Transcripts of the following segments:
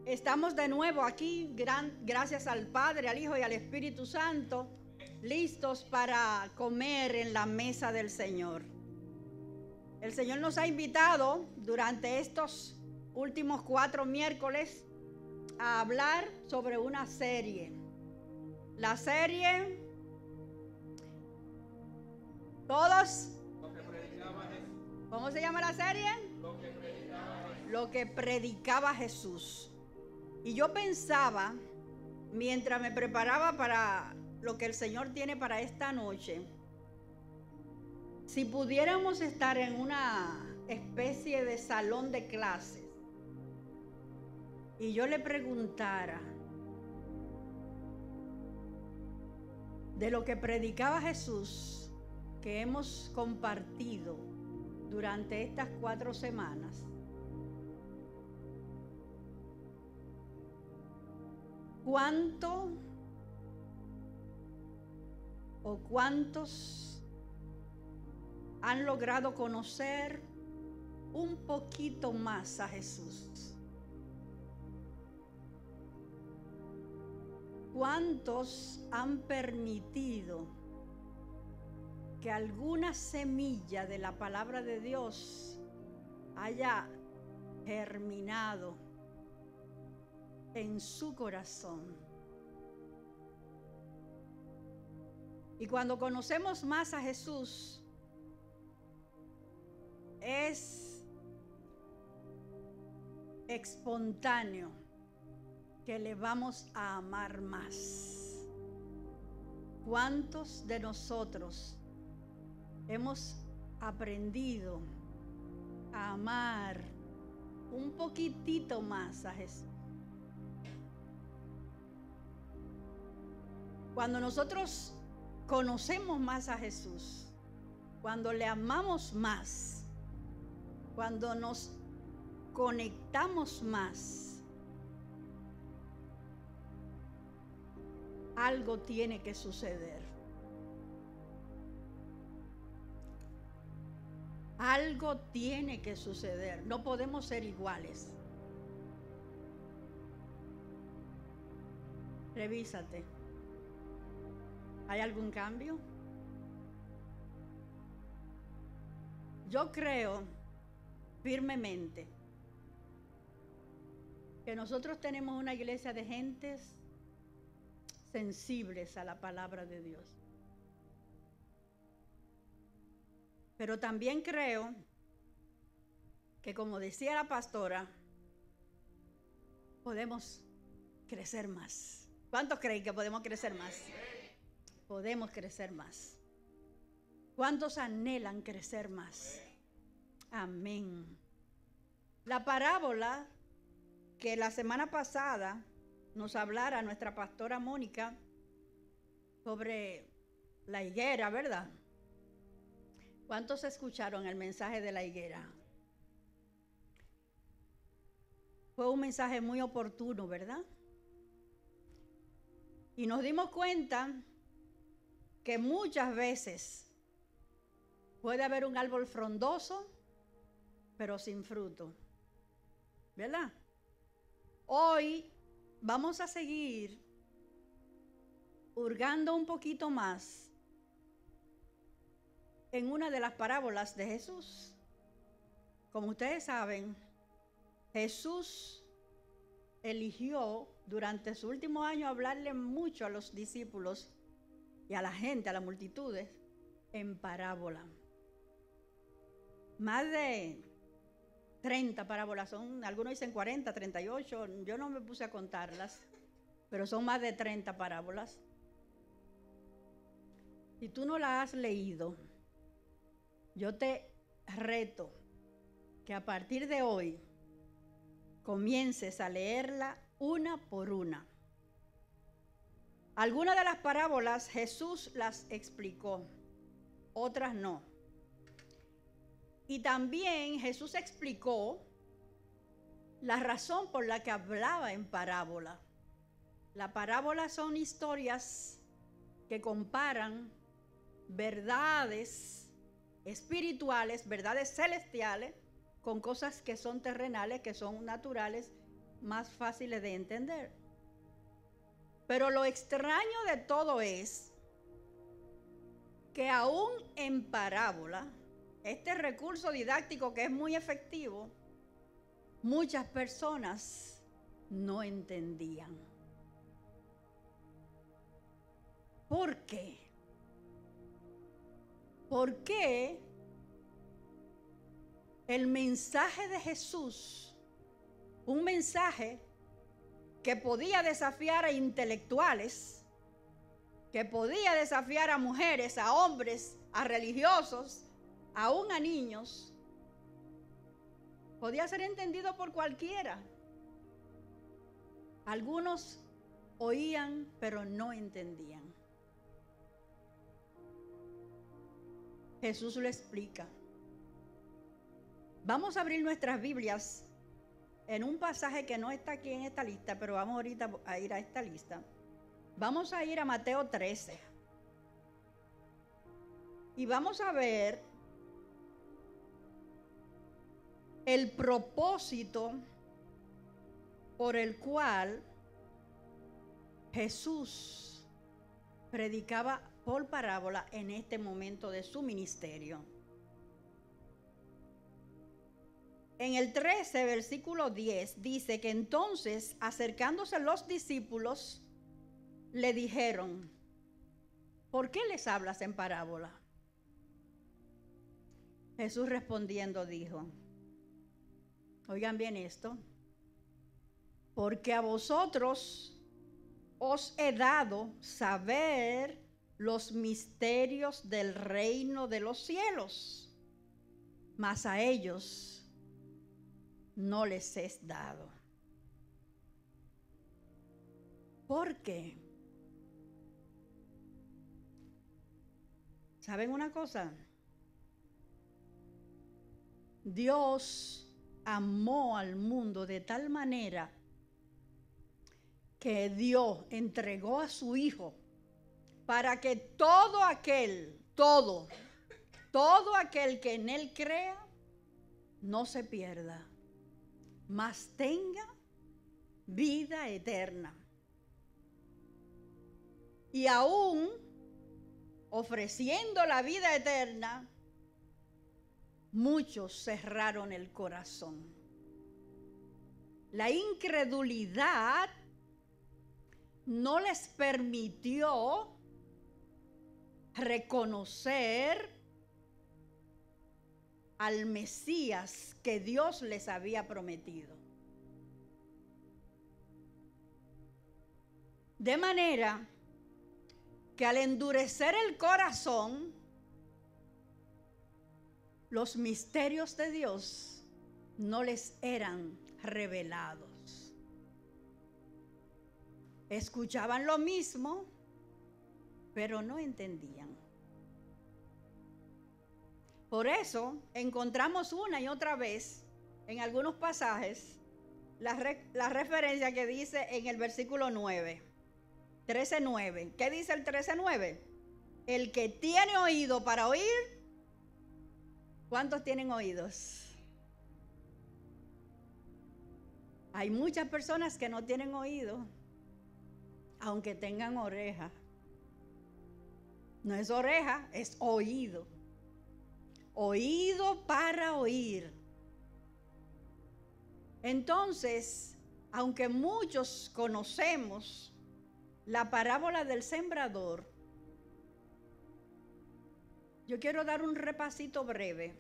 Estamos de nuevo aquí, gracias al Padre, al Hijo y al Espíritu Santo, listos para comer en la mesa del Señor. El Señor nos ha invitado durante estos últimos 4 miércoles a hablar sobre una serie. La serie, todos, ¿cómo se llama la serie? Lo que predicaba Jesús. Y yo pensaba, mientras me preparaba para lo que el Señor tiene para esta noche, si pudiéramos estar en una especie de salón de clases y yo le preguntara de lo que predicaba Jesús, que hemos compartido durante estas 4 semanas, ¿cuánto o cuántos han logrado conocer un poquito más a Jesús? ¿Cuántos han permitido que alguna semilla de la palabra de Dios haya germinado en su corazón? Y cuando conocemos más a Jesús, es espontáneo que le vamos a amar más. ¿Cuántos de nosotros hemos aprendido a amar un poquitito más a Jesús? Cuando nosotros conocemos más a Jesús, cuando le amamos más, cuando nos conectamos más, algo tiene que suceder. Algo tiene que suceder. No podemos ser iguales. Revísate. ¿Hay algún cambio? Yo creo firmemente que nosotros tenemos una iglesia de gentes sensibles a la palabra de Dios. Pero también creo que, como decía la pastora, podemos crecer más. ¿Cuántos creen que podemos crecer más? Podemos crecer más. ¿Cuántos anhelan crecer más? Amén. La parábola que la semana pasada nos hablara nuestra pastora Mónica sobre la higuera, ¿verdad? ¿Cuántos escucharon el mensaje de la higuera? Fue un mensaje muy oportuno, ¿verdad? Y nos dimos cuenta que muchas veces puede haber un árbol frondoso, pero sin fruto, ¿verdad? Hoy vamos a seguir hurgando un poquito más en una de las parábolas de Jesús. Como ustedes saben, Jesús eligió durante su último año hablarle mucho a los discípulos y a la gente, a las multitudes, en parábola. Más de 30 parábolas, algunos dicen 40, 38, yo no me puse a contarlas, pero son más de 30 parábolas. Si tú no las has leído, yo te reto que a partir de hoy comiences a leerla una por una. Algunas de las parábolas Jesús las explicó, otras no. Y también Jesús explicó la razón por la que hablaba en parábola. Las parábolas son historias que comparan verdades espirituales, verdades celestiales, con cosas que son terrenales, que son naturales, más fáciles de entender. Pero lo extraño de todo es que aún en parábola, este recurso didáctico que es muy efectivo, muchas personas no entendían. ¿Por qué? ¿Por qué el mensaje de Jesús, un mensaje que podía desafiar a intelectuales, que podía desafiar a mujeres, a hombres, a religiosos, aún a niños, podía ser entendido por cualquiera? Algunos oían, pero no entendían. Jesús lo explica. Vamos a abrir nuestras Biblias en un pasaje que no está aquí en esta lista, pero vamos ahorita a ir a esta lista. Vamos a ir a Mateo 13. Y vamos a ver el propósito por el cual Jesús predicaba por parábola en este momento de su ministerio. En el 13, versículo 10, dice que entonces, acercándose los discípulos, le dijeron: ¿por qué les hablas en parábola? Jesús respondiendo dijo, oigan bien esto, porque a vosotros os he dado saber los misterios del reino de los cielos, mas a ellos no les es dado. ¿Por qué? ¿Saben una cosa? Dios amó al mundo de tal manera que entregó a su Hijo para que todo aquel que en Él crea no se pierda, mas tenga vida eterna. Y aún ofreciendo la vida eterna, muchos cerraron el corazón. La incredulidad no les permitió reconocer al Mesías que Dios les había prometido. De manera que al endurecer el corazón, los misterios de Dios no les eran revelados. Escuchaban lo mismo, pero no entendían. Por eso encontramos una y otra vez en algunos pasajes la referencia que dice en el versículo 9, 13:9. ¿Qué dice el 13:9? El que tiene oído para oír. ¿Cuántos tienen oídos? Hay muchas personas que no tienen oído, aunque tengan oreja. No es oreja, es oído. Oído para oír. Entonces, aunque muchos conocemos la parábola del sembrador, yo quiero dar un repasito breve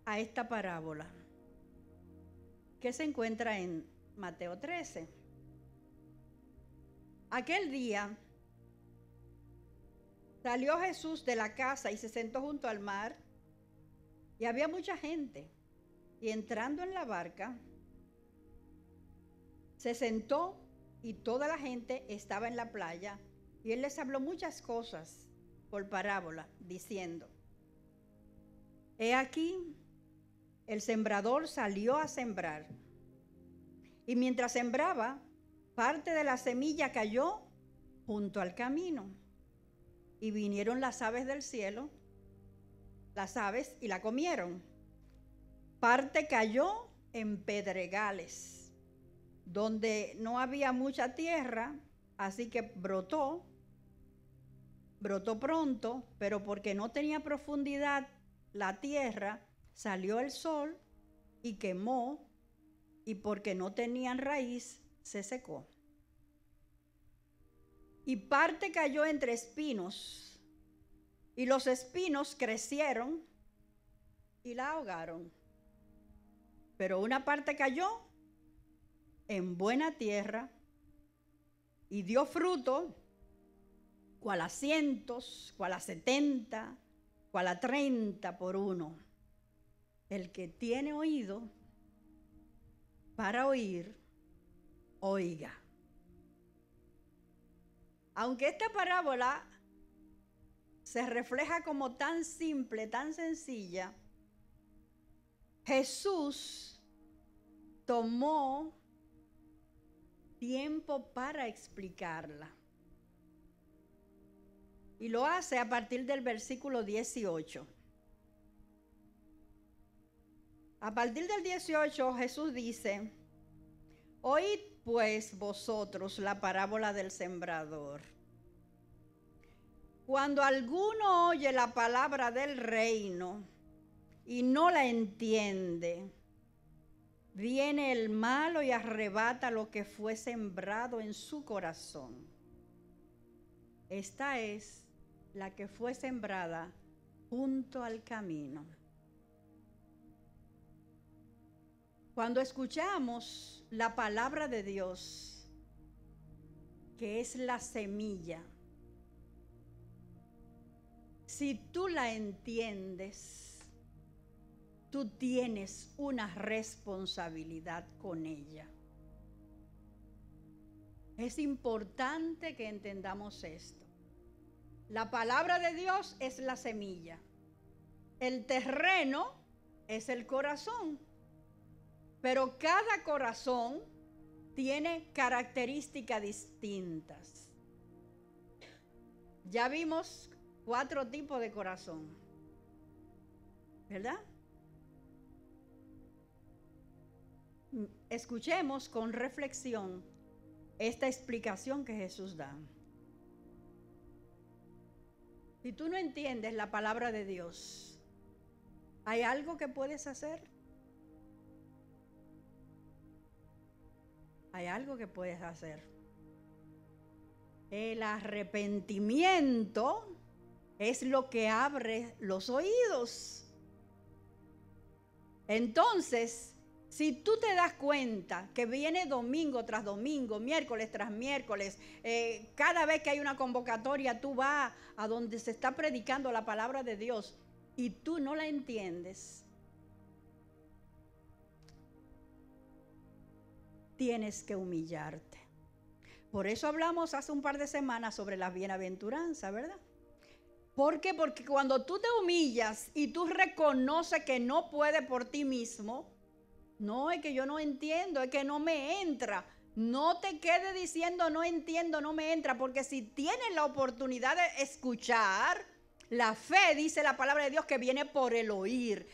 a esta parábola que se encuentra en Mateo 13. Aquel día salió Jesús de la casa y se sentó junto al mar, y había mucha gente. Y entrando en la barca, se sentó y toda la gente estaba en la playa, y él les habló muchas cosas por parábola, diciendo: he aquí, el sembrador salió a sembrar, y mientras sembraba, parte de la semilla cayó junto al camino, y vinieron las aves del cielo, las aves, y la comieron. Parte cayó en pedregales, donde no había mucha tierra, así que brotó pronto, pero porque no tenía profundidad la tierra, salió el sol y quemó, y porque no tenían raíz, se secó. Y parte cayó entre espinos, y los espinos crecieron y la ahogaron. Pero una parte cayó en buena tierra y dio fruto, cual a 100, cual a 70, cual a 30 por uno. El que tiene oído para oír, oiga. Aunque esta parábola se refleja como tan simple, tan sencilla, Jesús tomó tiempo para explicarla. Y lo hace a partir del versículo 18. A partir del 18 Jesús dice: oíd pues vosotros la parábola del sembrador. Cuando alguno oye la palabra del reino y no la entiende, viene el malo y arrebata lo que fue sembrado en su corazón. Esta es la que fue sembrada junto al camino. Cuando escuchamos la palabra de Dios, que es la semilla, si tú la entiendes, tú tienes una responsabilidad con ella. Es importante que entendamos esto. La palabra de Dios es la semilla. El terreno es el corazón. Pero cada corazón tiene características distintas. Ya vimos 4 tipos de corazón, ¿verdad? Escuchemos con reflexión esta explicación que Jesús da. Si tú no entiendes la palabra de Dios, ¿hay algo que puedes hacer? Hay algo que puedes hacer. El arrepentimiento es lo que abre los oídos. Entonces, si tú te das cuenta que viene domingo tras domingo, miércoles tras miércoles, cada vez que hay una convocatoria, tú vas a donde se está predicando la palabra de Dios y tú no la entiendes, tienes que humillarte. Por eso hablamos hace un par de semanas sobre la bienaventuranza, ¿verdad? ¿Por qué? Porque cuando tú te humillas y tú reconoces que no puedes por ti mismo, no, es que yo no entiendo, es que no me entra. No te quedes diciendo no entiendo, no me entra, porque si tienes la oportunidad de escuchar, la fe, dice la palabra de Dios, que viene por el oír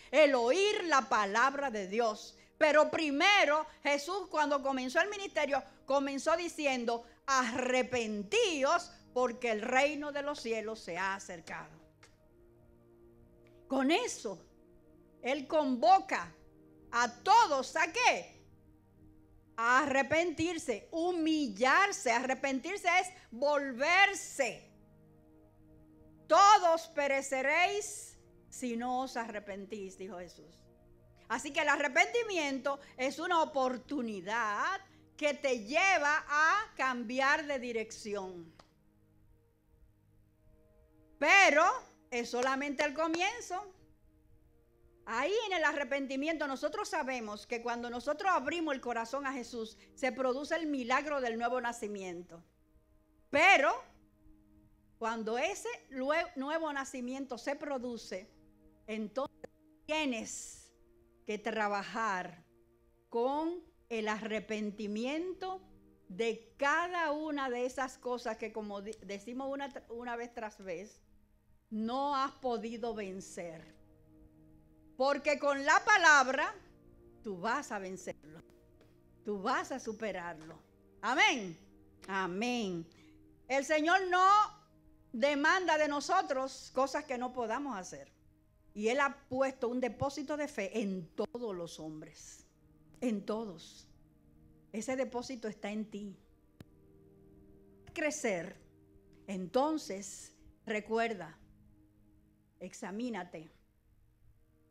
la palabra de Dios. Pero primero Jesús, cuando comenzó el ministerio, comenzó diciendo: arrepentíos porque el reino de los cielos se ha acercado. Con eso, Él convoca a todos, ¿a qué? A arrepentirse, humillarse. Arrepentirse es volverse. Todos pereceréis si no os arrepentís, dijo Jesús. Así que el arrepentimiento es una oportunidad que te lleva a cambiar de dirección. Pero es solamente el comienzo. Ahí en el arrepentimiento nosotros sabemos que cuando nosotros abrimos el corazón a Jesús, se produce el milagro del nuevo nacimiento. Pero cuando ese nuevo nacimiento se produce, entonces tienes que trabajar con el arrepentimiento de cada una de esas cosas que, como decimos una vez tras vez, no has podido vencer. Porque con la palabra tú vas a vencerlo. Tú vas a superarlo. Amén. Amén. El Señor no demanda de nosotros cosas que no podamos hacer. Y Él ha puesto un depósito de fe en todos los hombres. En todos. Ese depósito está en ti. Crecer. Entonces, recuerda, examínate,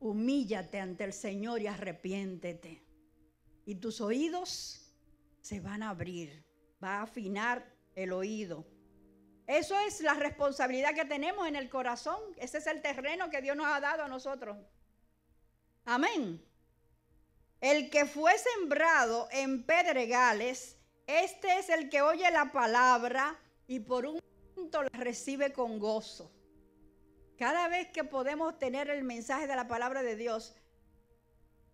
humíllate ante el Señor y arrepiéntete. Y tus oídos se van a abrir, va a afinar el oído. Eso es la responsabilidad que tenemos en el corazón. Ese es el terreno que Dios nos ha dado a nosotros. Amén. El que fue sembrado en pedregales, este es el que oye la palabra y por un momento la recibe con gozo. Cada vez que podemos tener el mensaje de la palabra de Dios,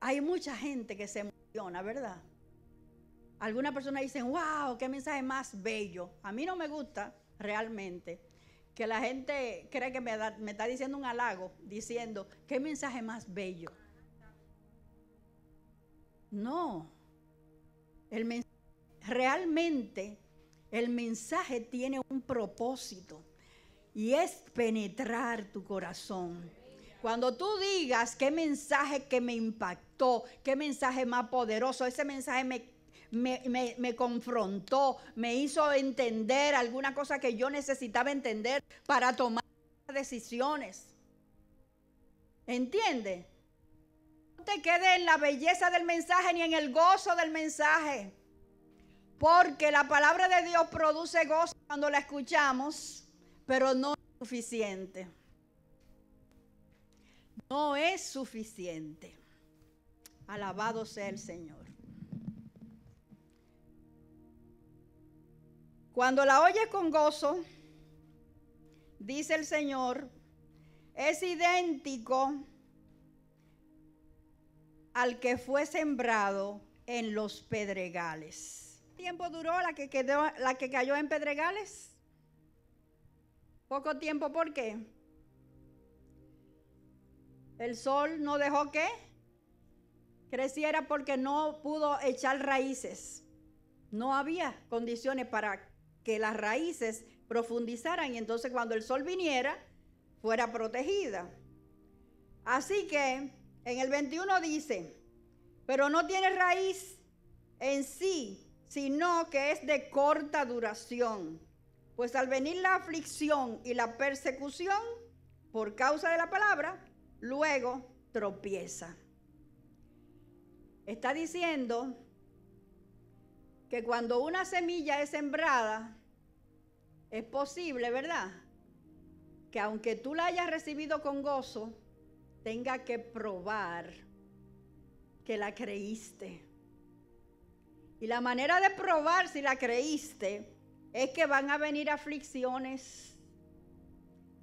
hay mucha gente que se emociona, ¿verdad? Algunas personas dicen, wow, qué mensaje más bello. A mí no me gusta realmente que la gente cree que me está diciendo un halago, diciendo, qué mensaje más bello. No, realmente el mensaje tiene un propósito y es penetrar tu corazón. Cuando tú digas qué mensaje que me impactó, qué mensaje más poderoso, ese mensaje me confrontó, me hizo entender alguna cosa que yo necesitaba entender para tomar decisiones. ¿Entiendes? No te quedes en la belleza del mensaje ni en el gozo del mensaje. Porque la palabra de Dios produce gozo cuando la escuchamos, pero no es suficiente. No es suficiente. Alabado sea el Señor. Cuando la oyes con gozo, dice el Señor, es idéntico al que fue sembrado en los pedregales. ¿Cuánto tiempo duró la que cayó en pedregales? Poco tiempo, ¿por qué? El sol no dejó que creciera porque no pudo echar raíces. No había condiciones para que las raíces profundizaran y entonces cuando el sol viniera fuera protegida. Así que en el 21 dice, pero no tiene raíz en sí, sino que es de corta duración. Pues al venir la aflicción y la persecución por causa de la palabra, luego tropieza. Está diciendo que cuando una semilla es sembrada, es posible, ¿verdad? Que aunque tú la hayas recibido con gozo, tenga que probar que la creíste. Y la manera de probar si la creíste es que van a venir aflicciones,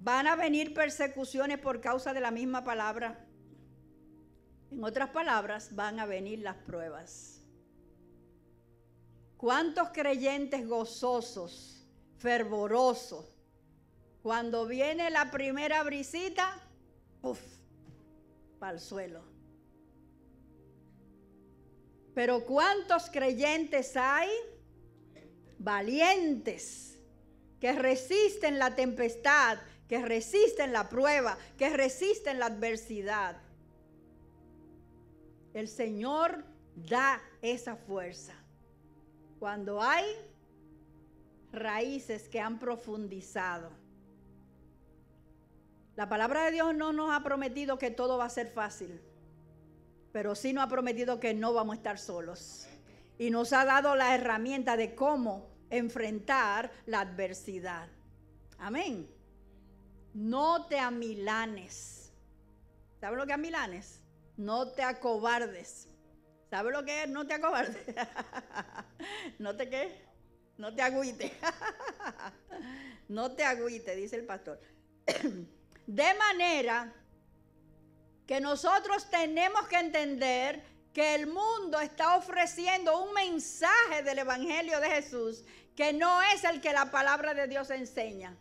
van a venir persecuciones por causa de la misma palabra. En otras palabras, van a venir las pruebas. ¿Cuántos creyentes gozosos, fervorosos, cuando viene la primera brisita, para el suelo? Pero ¿cuántos creyentes hay? Valientes, que resisten la tempestad, que resisten la prueba, que resisten la adversidad. El Señor da esa fuerza cuando hay raíces que han profundizado. La palabra de Dios no nos ha prometido que todo va a ser fácil, pero sí nos ha prometido que no vamos a estar solos. Y nos ha dado la herramienta de cómo enfrentar la adversidad. Amén. No te amilanes. ¿Sabes lo que es amilanes? No te acobardes. ¿Sabes lo que es? No te acobardes. ¿No te qué? No te agüite. No te agüite, dice el pastor. De manera que nosotros tenemos que entender que el mundo está ofreciendo un mensaje del Evangelio de Jesús que no es el que la palabra de Dios enseña.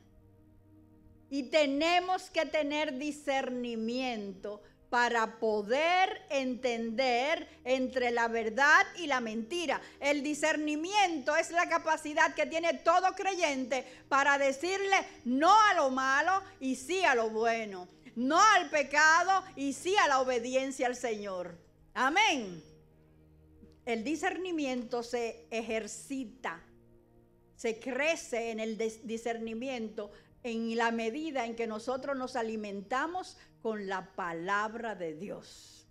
Y tenemos que tener discernimiento para poder entender entre la verdad y la mentira. El discernimiento es la capacidad que tiene todo creyente para decirle no a lo malo y sí a lo bueno. No al pecado y sí a la obediencia al Señor. Amén. El discernimiento se ejercita, se crece en el discernimiento en la medida en que nosotros nos alimentamos con la palabra de Dios.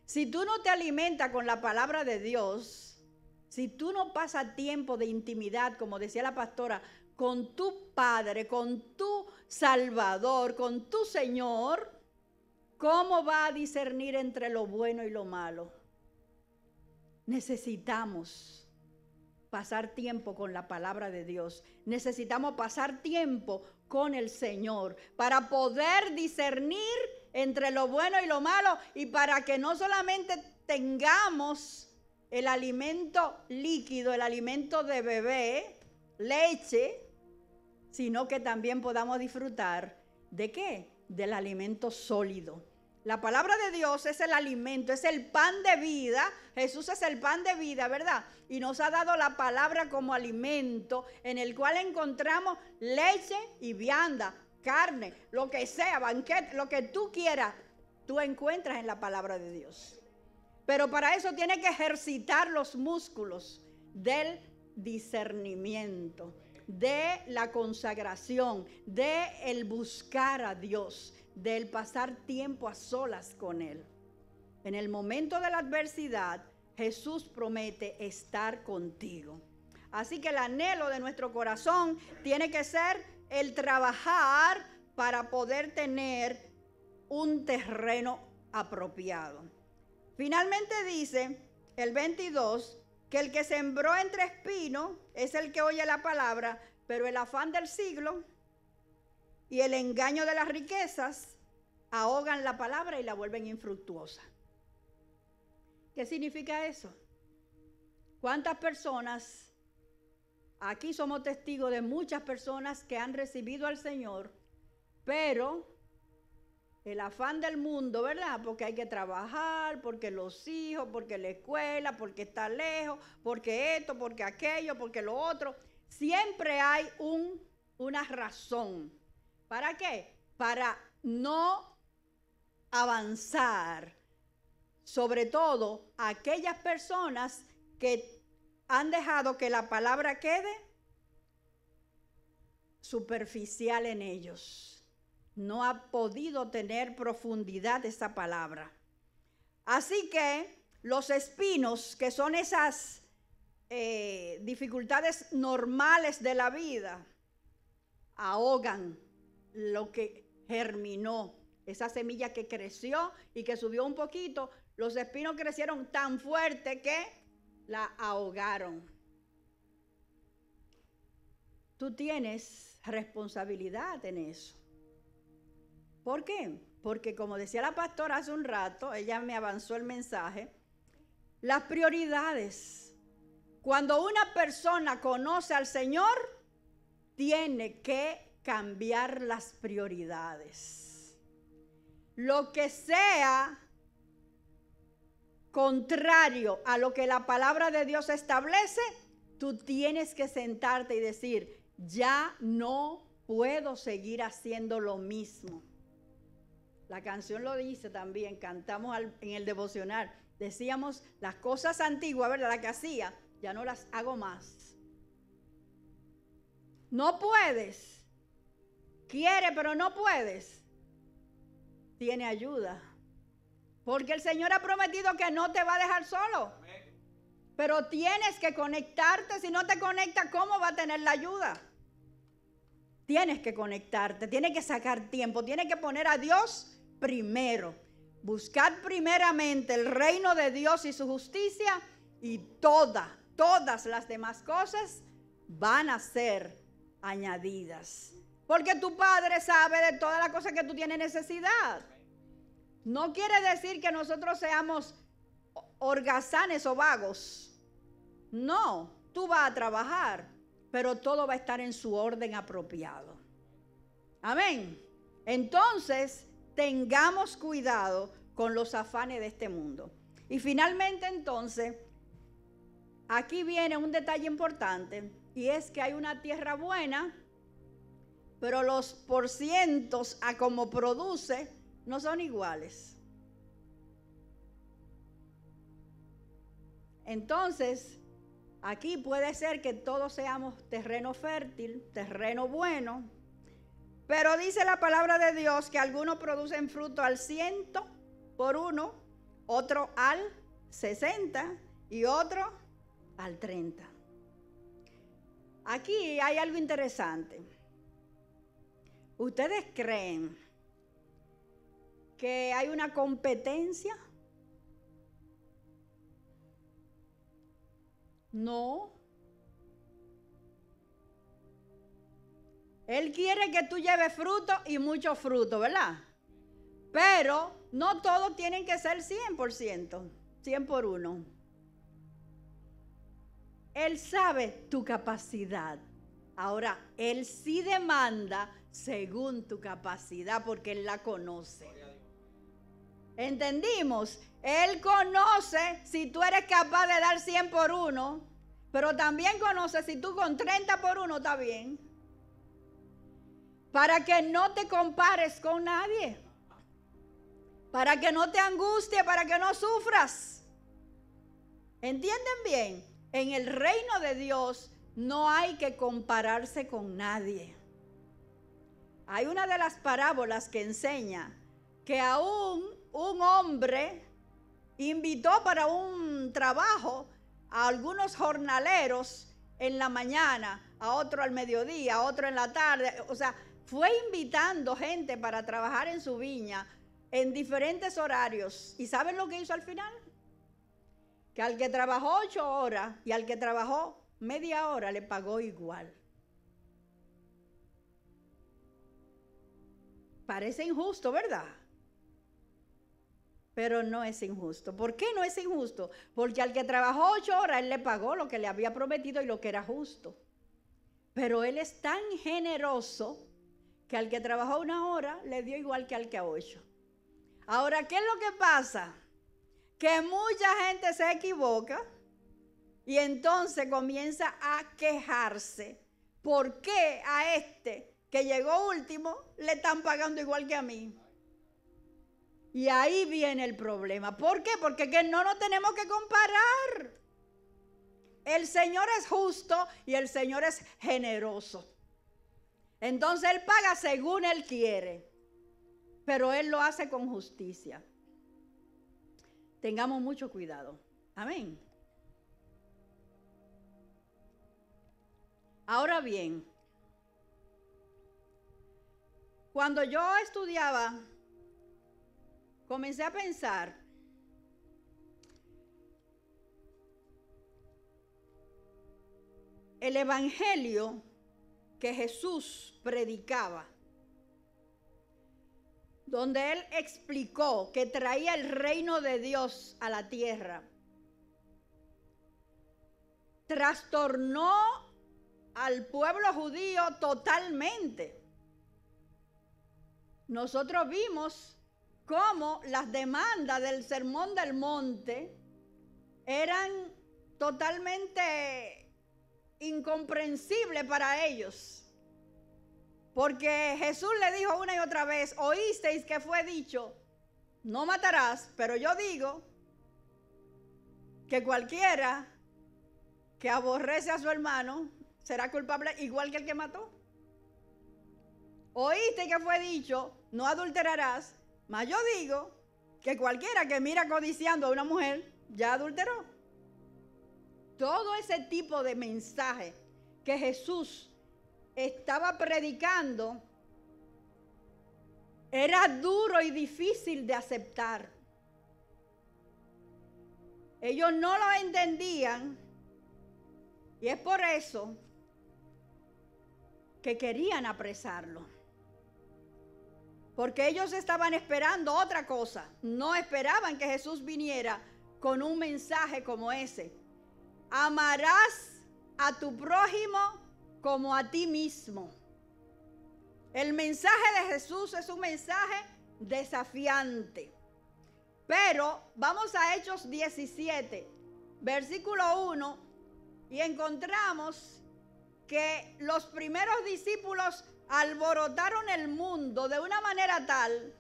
Si tú no te alimentas con la palabra de Dios, si tú no pasas tiempo de intimidad, como decía la pastora, con tu Padre, con tu Salvador, con tu Señor, ¿cómo va a discernir entre lo bueno y lo malo? Necesitamos pasar tiempo con la palabra de Dios. Necesitamos pasar tiempo con el Señor para poder discernir entre lo bueno y lo malo y para que no solamente tengamos el alimento líquido, el alimento de bebé, leche, sino que también podamos disfrutar ¿de qué? Del alimento sólido. La palabra de Dios es el alimento, es el pan de vida. Jesús es el pan de vida, ¿verdad? Y nos ha dado la palabra como alimento en el cual encontramos leche y vianda, carne, lo que sea, banquete, lo que tú quieras, tú encuentras en la palabra de Dios. Pero para eso tienes que ejercitar los músculos del discernimiento, de la consagración, de el buscar a Dios, del pasar tiempo a solas con Él. En el momento de la adversidad, Jesús promete estar contigo. Así que el anhelo de nuestro corazón tiene que ser el trabajar para poder tener un terreno apropiado. Finalmente dice el 22 que el que sembró entre espinos es el que oye la palabra, pero el afán del siglo y el engaño de las riquezas ahogan la palabra y la vuelven infructuosa. ¿Qué significa eso? ¿Cuántas personas, aquí somos testigos de muchas personas que han recibido al Señor, pero el afán del mundo, ¿verdad? Porque hay que trabajar, porque los hijos, porque la escuela, porque está lejos, porque esto, porque aquello, porque lo otro. Siempre hay una razón. ¿Para qué? Para no avanzar. Sobre todo aquellas personas que han dejado que la palabra quede superficial en ellos. No ha podido tener profundidad esa palabra. Así que los espinos, que son esas dificultades normales de la vida, ahogan lo que germinó, esa semilla que creció y que subió un poquito. Los espinos crecieron tan fuerte que la ahogaron. Tú tienes responsabilidad en eso. ¿Por qué? Porque como decía la pastora hace un rato, ella me avanzó el mensaje, las prioridades. Cuando una persona conoce al Señor, tiene que cambiar las prioridades. Lo que sea contrario a lo que la palabra de Dios establece, tú tienes que sentarte y decir, ya no puedo seguir haciendo lo mismo. La canción lo dice también, cantamos en el devocional, decíamos las cosas antiguas, ¿verdad? Las que hacía, ya no las hago más. No puedes, quiere pero no puedes, tiene ayuda. Porque el Señor ha prometido que no te va a dejar solo. Pero tienes que conectarte. Si no te conectas, ¿cómo va a tener la ayuda? Tienes que conectarte, tienes que sacar tiempo, tienes que poner a Dios primero. Buscar primeramente el reino de Dios y su justicia y todas las demás cosas van a ser añadidas. Porque tu Padre sabe de todas las cosas que tú tienes necesidad. No quiere decir que nosotros seamos holgazanes o vagos. No, tú vas a trabajar, pero todo va a estar en su orden apropiado. Amén. Entonces, tengamos cuidado con los afanes de este mundo. Y finalmente entonces, aquí viene un detalle importante, y es que hay una tierra buena, pero los porcientos a como produce no son iguales. Entonces, aquí puede ser que todos seamos terreno fértil, terreno bueno, pero dice la palabra de Dios que algunos producen fruto al 100 por uno, otro al 60 y otro al 30. Aquí hay algo interesante. ¿Ustedes creen que hay una competencia? No. Él quiere que tú lleves fruto y mucho fruto, ¿verdad? Pero no todos tienen que ser 100%, 100 por uno. Él sabe tu capacidad. Ahora, Él sí demanda según tu capacidad porque Él la conoce. ¿Entendimos? Él conoce si tú eres capaz de dar 100 por uno, pero también conoce si tú con 30 por uno está bien. Para que no te compares con nadie. Para que no te angusties, para que no sufras. ¿Entienden bien? En el reino de Dios no hay que compararse con nadie. Hay una de las parábolas que enseña que aún un hombre invitó para un trabajo a algunos jornaleros en la mañana, a otro al mediodía, a otro en la tarde. O sea, fue invitando gente para trabajar en su viña en diferentes horarios. ¿Y saben lo que hizo al final? Que al que trabajó 8 horas y al que trabajó media hora le pagó igual. Parece injusto, ¿verdad? Pero no es injusto. ¿Por qué no es injusto? Porque al que trabajó 8 horas, él le pagó lo que le había prometido y lo que era justo. Pero él es tan generoso que al que trabajó 1 hora, le dio igual que al que a 8. Ahora, ¿qué es lo que pasa? Que mucha gente se equivoca y entonces comienza a quejarse. ¿Por qué a este que llegó último le están pagando igual que a mí? Y ahí viene el problema. ¿Por qué? Porque que no nos tenemos que comparar. El Señor es justo y el Señor es generoso. Entonces Él paga según Él quiere, pero Él lo hace con justicia. Tengamos mucho cuidado. Amén. Ahora bien, cuando yo estudiaba, comencé a pensar, el evangelio que Jesús predicaba, donde Él explicó que traía el reino de Dios a la tierra, trastornó al pueblo judío totalmente. Nosotros vimos cómo las demandas del Sermón del Monte eran totalmente incomprensibles para ellos. Porque Jesús le dijo una y otra vez, oísteis que fue dicho, no matarás, pero yo digo que cualquiera que aborrece a su hermano será culpable igual que el que mató. Oíste que fue dicho, no adulterarás, mas yo digo que cualquiera que mira codiciando a una mujer ya adulteró. Todo ese tipo de mensaje que Jesús estaba predicando era duro y difícil de aceptar. Ellos no lo entendían y es por eso que querían apresarlo. Porque ellos estaban esperando otra cosa. No esperaban que Jesús viniera con un mensaje como ese. Amarás a tu prójimo como a ti mismo. El mensaje de Jesús es un mensaje desafiante. Pero vamos a Hechos 17, versículo 1, y encontramos que los primeros discípulos alborotaron el mundo de una manera tal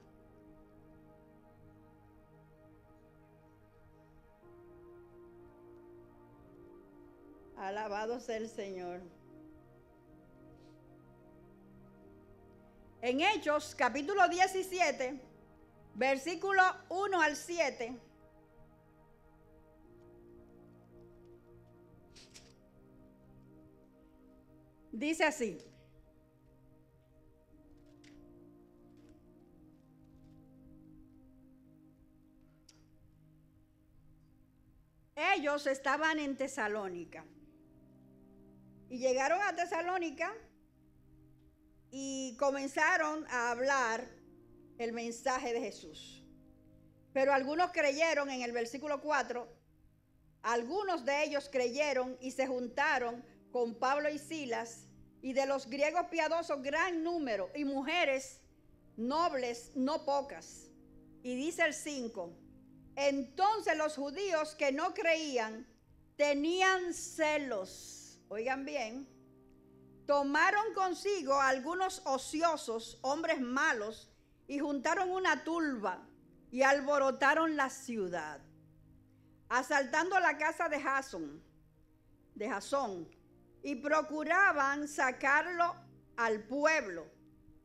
alabado sea el Señor. En Hechos capítulo 17, versículo 1 al 7, dice así: ellos estaban en Tesalónica y llegaron a Tesalónica y comenzaron a hablar el mensaje de Jesús. Pero algunos creyeron, en el versículo 4, algunos de ellos creyeron y se juntaron con Pablo y Silas, y de los griegos piadosos gran número, y mujeres nobles no pocas. Y dice el 5, entonces los judíos que no creían tenían celos, oigan bien, tomaron consigo a algunos ociosos, hombres malos, y juntaron una turba y alborotaron la ciudad, asaltando la casa de Jasón, y procuraban sacarlo al pueblo,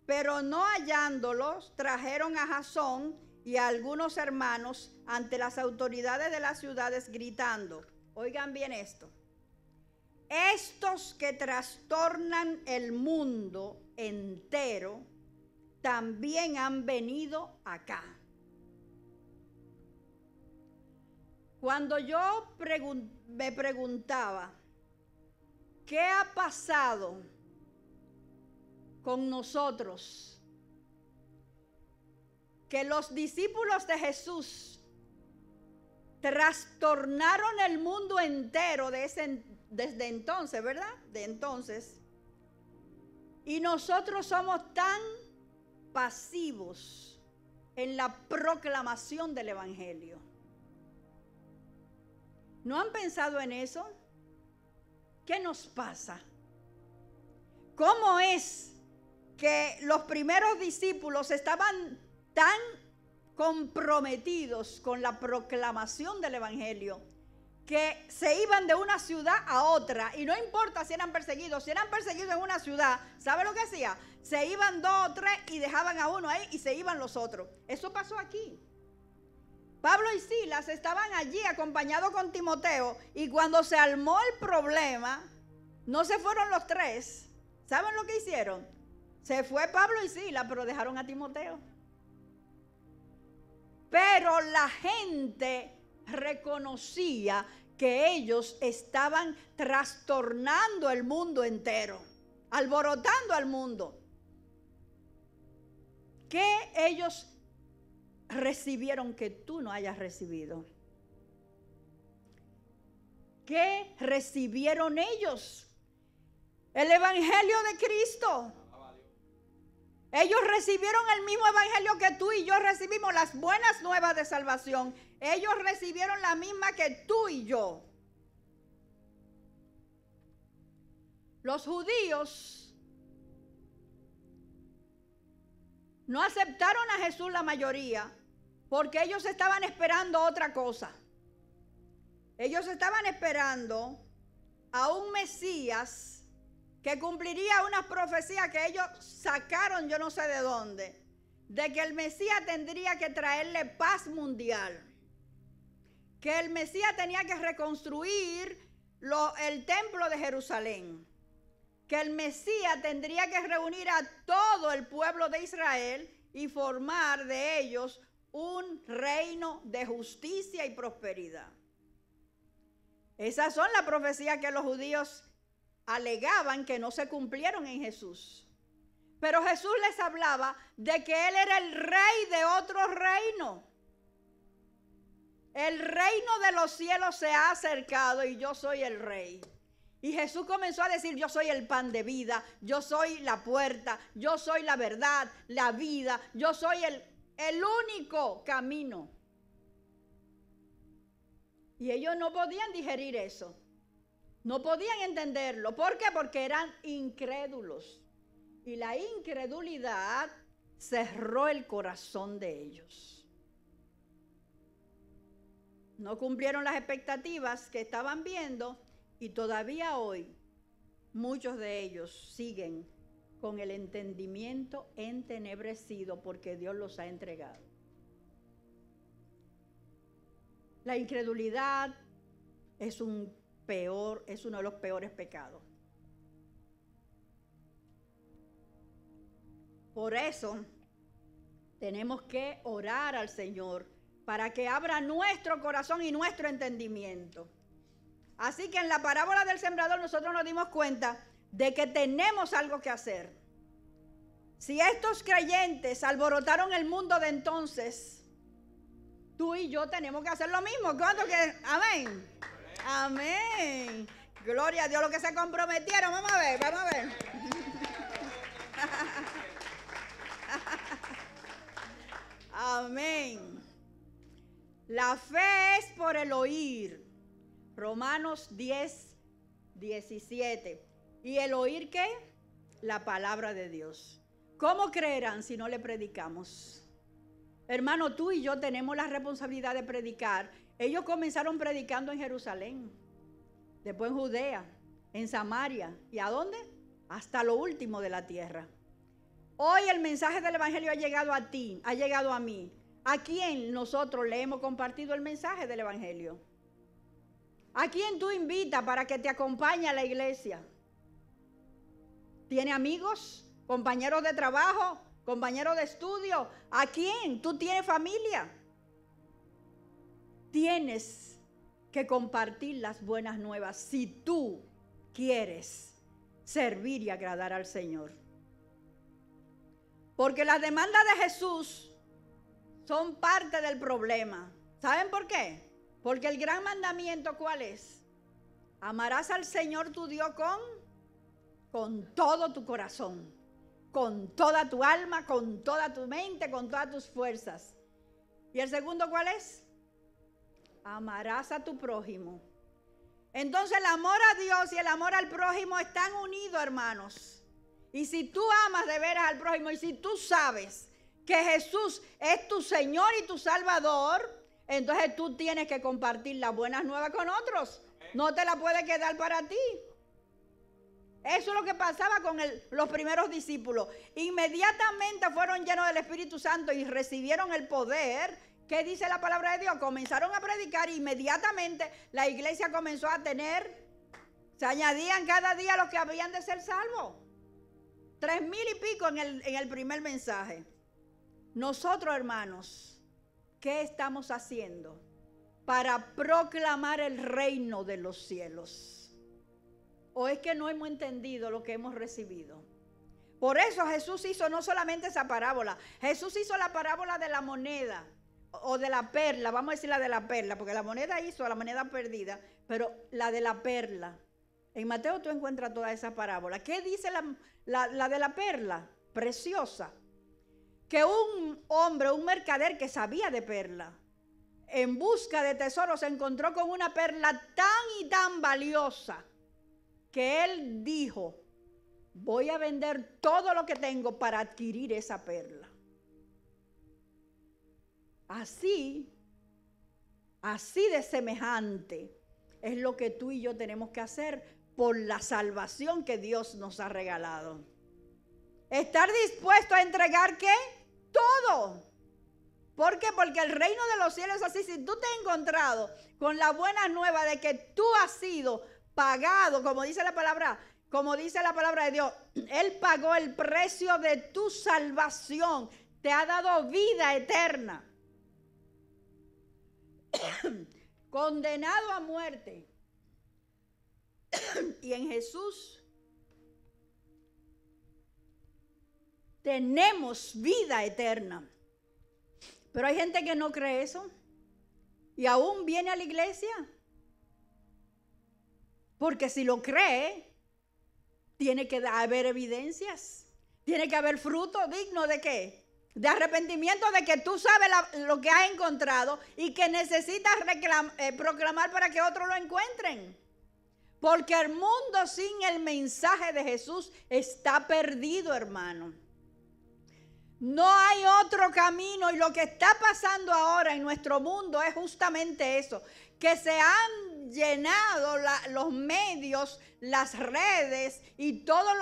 pero no hallándolos, trajeron a Jasón y a algunos hermanos ante las autoridades de las ciudades gritando, oigan bien esto, estos que trastornan el mundo entero también han venido acá. Cuando yo me preguntaba, ¿qué ha pasado con nosotros? Que los discípulos de Jesús trastornaron el mundo entero desde entonces, ¿verdad? De entonces. Y nosotros somos tan pasivos en la proclamación del Evangelio. ¿No han pensado en eso? ¿Qué nos pasa? ¿Cómo es que los primeros discípulos estaban tan comprometidos con la proclamación del Evangelio que se iban de una ciudad a otra? Y no importa si eran perseguidos en una ciudad, ¿sabe lo que hacía? Se iban 2 o 3 y dejaban a uno ahí y se iban los otros. Eso pasó aquí. Pablo y Silas estaban allí acompañados con Timoteo, y cuando se armó el problema, no se fueron los 3. ¿Saben lo que hicieron? Se fue Pablo y Silas, pero dejaron a Timoteo. Pero la gente reconocía que ellos estaban trastornando el mundo entero, alborotando al mundo. ¿Qué ellos recibieron que tú no hayas recibido? ¿Qué recibieron ellos? El Evangelio de Cristo. Ellos recibieron el mismo Evangelio que tú y yo recibimos, las buenas nuevas de salvación. Ellos recibieron la misma que tú y yo. Los judíos no aceptaron a Jesús, la mayoría, porque ellos estaban esperando otra cosa. Ellos estaban esperando a un Mesías que cumpliría una profecía que ellos sacaron yo no sé de dónde, de que el Mesías tendría que traerle paz mundial, que el Mesías tenía que reconstruir el templo de Jerusalén, que el Mesías tendría que reunir a todo el pueblo de Israel y formar de ellos un reino de justicia y prosperidad. Esas son las profecías que los judíos alegaban que no se cumplieron en Jesús. Pero Jesús les hablaba de que Él era el rey de otro reino. El reino de los cielos se ha acercado y yo soy el rey. Y Jesús comenzó a decir, yo soy el pan de vida, yo soy la puerta, yo soy la verdad, la vida, yo soy el único camino. Y ellos no podían digerir eso. No podían entenderlo. ¿Por qué? Porque eran incrédulos. Y la incredulidad cerró el corazón de ellos. No cumplieron las expectativas que estaban viendo y todavía hoy muchos de ellos siguen con el entendimiento entenebrecido porque Dios los ha entregado. La incredulidad es uno de los peores pecados. Por eso tenemos que orar al Señor para que abra nuestro corazón y nuestro entendimiento. Así que en la parábola del sembrador nosotros nos dimos cuenta de que tenemos algo que hacer. Si estos creyentes alborotaron el mundo de entonces, tú y yo tenemos que hacer lo mismo. ¿Cuánto que? Amén. Amén. Gloria a Dios, los que se comprometieron. Vamos a ver, vamos a ver. Amén. La fe es por el oír. Romanos 10, 17. ¿Y el oír qué? La palabra de Dios. ¿Cómo creerán si no le predicamos? Hermano, tú y yo tenemos la responsabilidad de predicar. Ellos comenzaron predicando en Jerusalén, después en Judea, en Samaria. ¿Y a dónde? Hasta lo último de la tierra. Hoy el mensaje del Evangelio ha llegado a ti, ha llegado a mí. ¿A quién nosotros le hemos compartido el mensaje del Evangelio? ¿A quién tú invitas para que te acompañe a la iglesia? ¿Tiene amigos? ¿Compañeros de trabajo? ¿Compañeros de estudio? ¿A quién? ¿Tú tienes familia? Tienes que compartir las buenas nuevas si tú quieres servir y agradar al Señor. Porque las demandas de Jesús son parte del problema. ¿Saben por qué? Porque el gran mandamiento, ¿cuál es? Amarás al Señor tu Dios con todo tu corazón, con toda tu alma, con toda tu mente, con todas tus fuerzas. ¿Y el segundo cuál es? Amarás a tu prójimo. Entonces el amor a Dios y el amor al prójimo están unidos, hermanos. Y si tú amas de veras al prójimo y si tú sabes que Jesús es tu Señor y tu Salvador, entonces tú tienes que compartir las buenas nuevas con otros. No te la puedes quedar para ti. Eso es lo que pasaba con los primeros discípulos. Inmediatamente fueron llenos del Espíritu Santo y recibieron el poder. ¿Qué dice la palabra de Dios? Comenzaron a predicar e inmediatamente la iglesia comenzó a se añadían cada día los que habían de ser salvos. 3,000 y pico en el primer mensaje. Nosotros, hermanos, ¿qué estamos haciendo para proclamar el reino de los cielos? ¿O es que no hemos entendido lo que hemos recibido? Por eso Jesús hizo no solamente esa parábola, Jesús hizo la parábola de la moneda o de la perla, vamos a decir la de la perla, porque la moneda hizo la moneda perdida, pero la de la perla. En Mateo tú encuentras toda esa parábola. ¿Qué dice la de la perla? Preciosa. Que un hombre, un mercader que sabía de perla, en busca de tesoros se encontró con una perla tan y tan valiosa que él dijo, voy a vender todo lo que tengo para adquirir esa perla. Así de semejante es lo que tú y yo tenemos que hacer por la salvación que Dios nos ha regalado. Estar dispuesto a entregar ¿qué? Todo. ¿Por qué? Porque el reino de los cielos es así. Si tú te has encontrado con la buena nueva de que tú has sido pagado, como dice la palabra de Dios, Él pagó el precio de tu salvación, te ha dado vida eterna. Condenado a muerte. Y en Jesús tenemos vida eterna. Pero hay gente que no cree eso y aún viene a la iglesia. Porque si lo cree, tiene que haber evidencias. Tiene que haber fruto digno de ¿qué? de arrepentimiento de que tú sabes lo que has encontrado y que necesitas proclamar para que otros lo encuentren. Porque el mundo sin el mensaje de Jesús está perdido, hermano. No hay otro camino, y lo que está pasando ahora en nuestro mundo es justamente eso, que se han llenado los medios, las redes y todos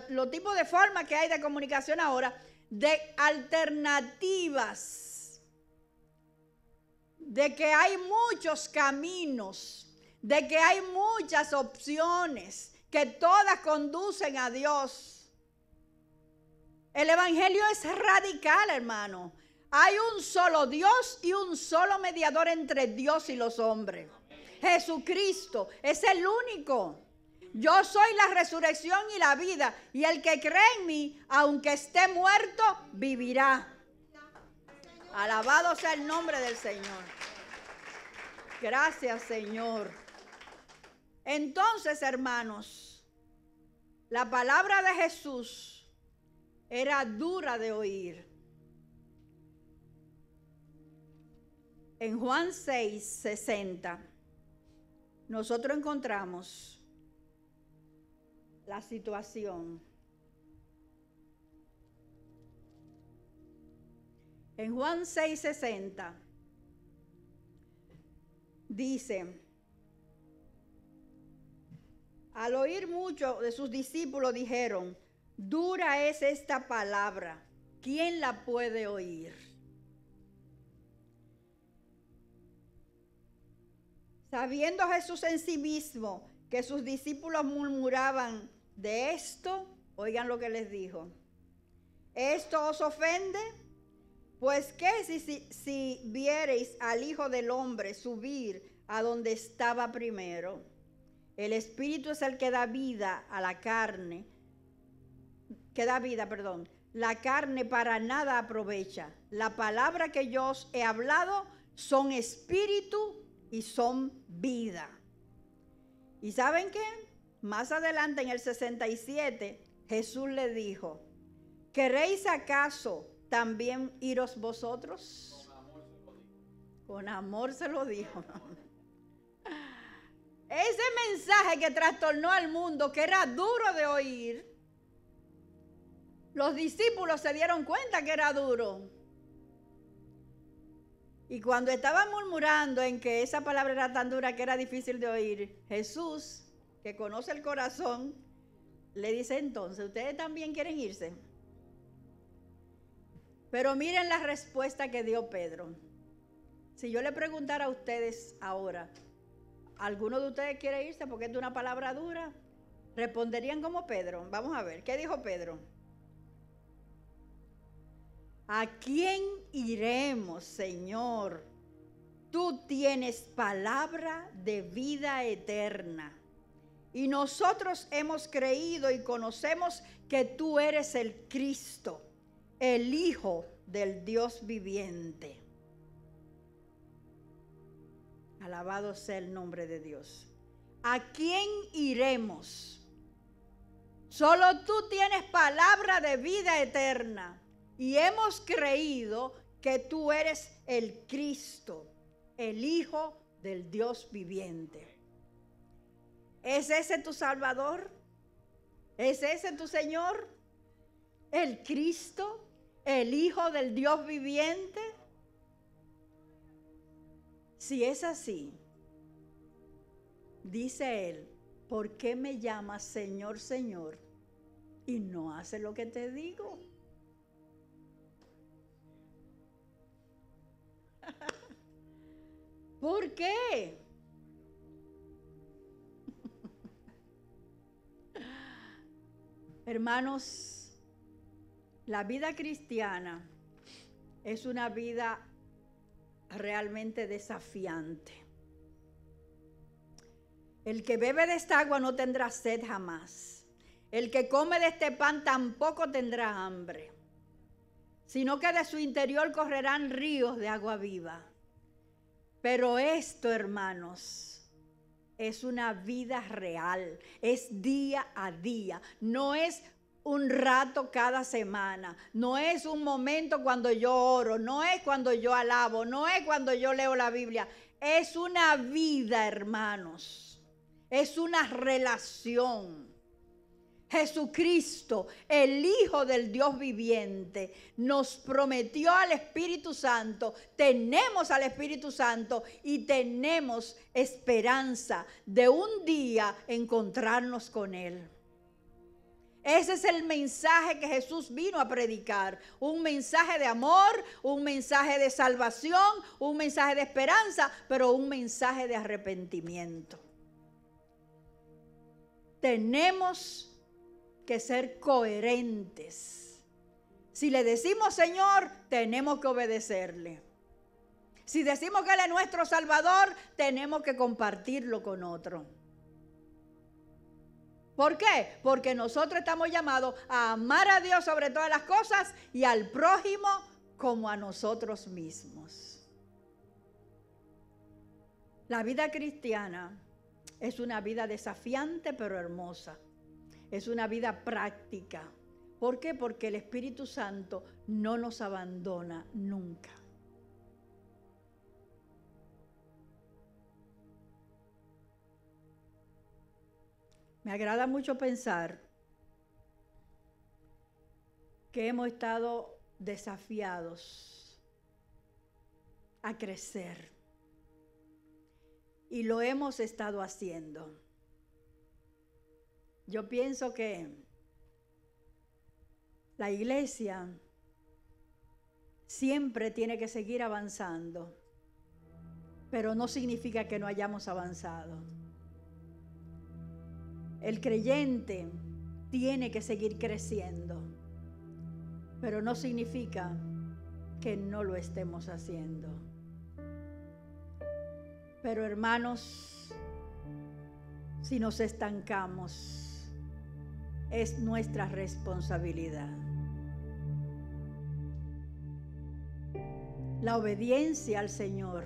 los tipos de formas que hay de comunicación ahora, de alternativas, de que hay muchos caminos, de que hay muchas opciones, que todas conducen a Dios. El evangelio es radical, hermano. Hay un solo Dios y un solo mediador entre Dios y los hombres. Jesucristo es el único. Yo soy la resurrección y la vida, y el que cree en mí, aunque esté muerto, vivirá. Alabado sea el nombre del Señor. Gracias, Señor. Entonces, hermanos, la palabra de Jesús era dura de oír. En Juan 6:60, nosotros encontramos la situación. En Juan 6:60 dice: al oír mucho de sus discípulos dijeron, dura es esta palabra, ¿quién la puede oír? Sabiendo Jesús en sí mismo que sus discípulos murmuraban de esto, oigan lo que les dijo: ¿esto os ofende? Pues qué si viereis al Hijo del Hombre subir a donde estaba primero. El Espíritu es el que da vida a la carne, la carne para nada aprovecha. La palabra que yo os he hablado son espíritu y son vida. ¿Y saben qué? Más adelante en el 67, Jesús le dijo: ¿queréis acaso también iros vosotros? Con amor se lo dijo. Ese mensaje que trastornó al mundo, que era duro de oír, los discípulos se dieron cuenta que era duro. Y cuando estaban murmurando en que esa palabra era tan dura que era difícil de oír, Jesús, que conoce el corazón, le dice: entonces, ¿ustedes también quieren irse? Pero miren la respuesta que dio Pedro. Si yo le preguntara a ustedes ahora, ¿alguno de ustedes quiere irse porque es de una palabra dura? Responderían como Pedro. Vamos a ver, ¿qué dijo Pedro? ¿A quién iremos, Señor? Tú tienes palabra de vida eterna. Y nosotros hemos creído y conocemos que tú eres el Cristo, el Hijo del Dios viviente. Alabado sea el nombre de Dios. ¿A quién iremos? Solo tú tienes palabra de vida eterna. Y hemos creído que tú eres el Cristo, el Hijo del Dios viviente. ¿Es ese tu Salvador? ¿Es ese tu Señor? ¿El Cristo, el Hijo del Dios viviente? Si es así, dice Él, ¿por qué me llamas Señor, Señor y no haces lo que te digo? ¿Por qué? Hermanos, la vida cristiana es una vida realmente desafiante. El que bebe de esta agua no tendrá sed jamás. El que come de este pan tampoco tendrá hambre, sino que de su interior correrán ríos de agua viva. Pero esto, hermanos, es una vida real, es día a día, no es un rato cada semana. No es un momento cuando yo oro, no es cuando yo alabo, no es cuando yo leo la Biblia. Es una vida, hermanos. Es una relación. Jesucristo, el Hijo del Dios viviente, nos prometió al Espíritu Santo. Tenemos al Espíritu Santo y tenemos esperanza de un día encontrarnos con Él. Ese es el mensaje que Jesús vino a predicar. Un mensaje de amor, un mensaje de salvación, un mensaje de esperanza, pero un mensaje de arrepentimiento. Tenemos que ser coherentes. Si le decimos Señor, tenemos que obedecerle. Si decimos que Él es nuestro Salvador, tenemos que compartirlo con otro. ¿Por qué? Porque nosotros estamos llamados a amar a Dios sobre todas las cosas y al prójimo como a nosotros mismos. La vida cristiana es una vida desafiante pero hermosa. Es una vida práctica. ¿Por qué? Porque el Espíritu Santo no nos abandona nunca. Me agrada mucho pensar que hemos estado desafiados a crecer y lo hemos estado haciendo. Yo pienso que la iglesia siempre tiene que seguir avanzando, pero no significa que no hayamos avanzado. El creyente tiene que seguir creciendo, pero no significa que no lo estemos haciendo. Pero hermanos, si nos estancamos, es nuestra responsabilidad. La obediencia al Señor,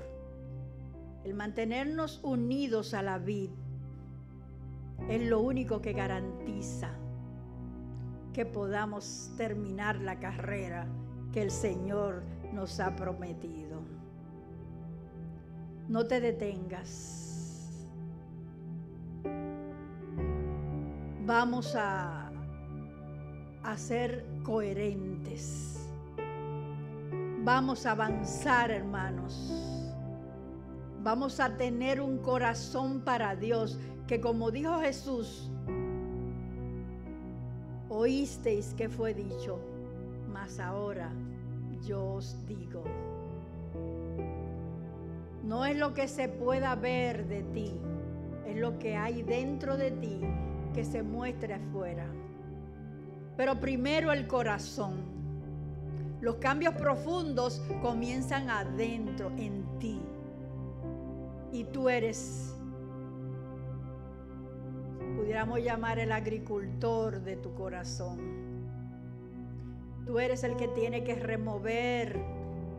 el mantenernos unidos a la vid, es lo único que garantiza que podamos terminar la carrera que el Señor nos ha prometido. No te detengas. Vamos a ser coherentes. Vamos a avanzar, hermanos. Vamos a tener un corazón para Dios, que como dijo Jesús, oísteis que fue dicho, mas ahora yo os digo. No es lo que se pueda ver de ti, es lo que hay dentro de ti que se muestre afuera. Pero primero el corazón. Los cambios profundos comienzan adentro, en ti. Y tú eres, pudiéramos llamar, el agricultor de tu corazón. Tú eres el que tiene que remover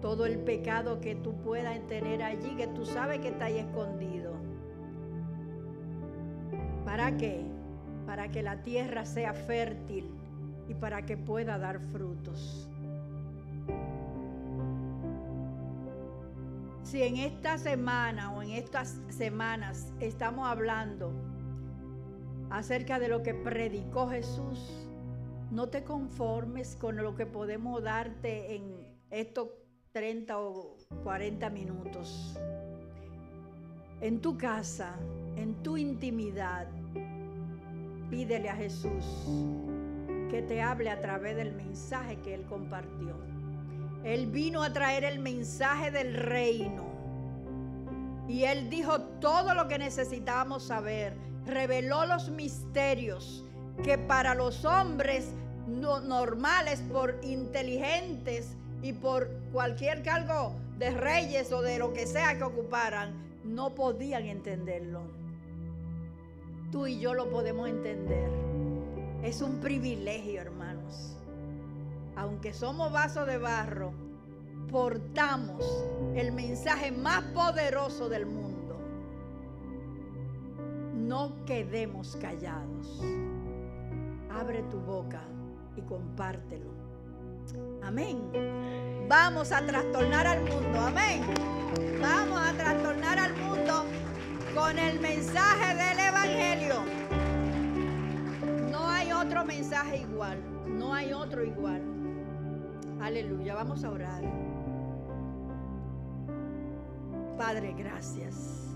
todo el pecado que tú puedas tener allí, que tú sabes que está ahí escondido. ¿Para qué? Para que la tierra sea fértil y para que pueda dar frutos. Si en esta semana o en estas semanas estamos hablando acerca de lo que predicó Jesús, no te conformes con lo que podemos darte en estos 30 o 40 minutos. En tu casa, en tu intimidad, pídele a Jesús que te hable a través del mensaje que Él compartió. Él vino a traer el mensaje del reino. Y Él dijo todo lo que necesitábamos saber. Reveló los misterios que para los hombres normales, por inteligentes y por cualquier cargo de reyes o de lo que sea que ocuparan, no podían entenderlo. Tú y yo lo podemos entender. Es un privilegio, hermanos. Aunque somos vasos de barro, portamos el mensaje más poderoso del mundo. No quedemos callados. Abre tu boca y compártelo. Amén. Vamos a trastornar al mundo. Amén. Vamos a trastornar al mundo con el mensaje del Evangelio. No hay otro mensaje igual. No hay otro igual. Aleluya. Vamos a orar. Padre, gracias.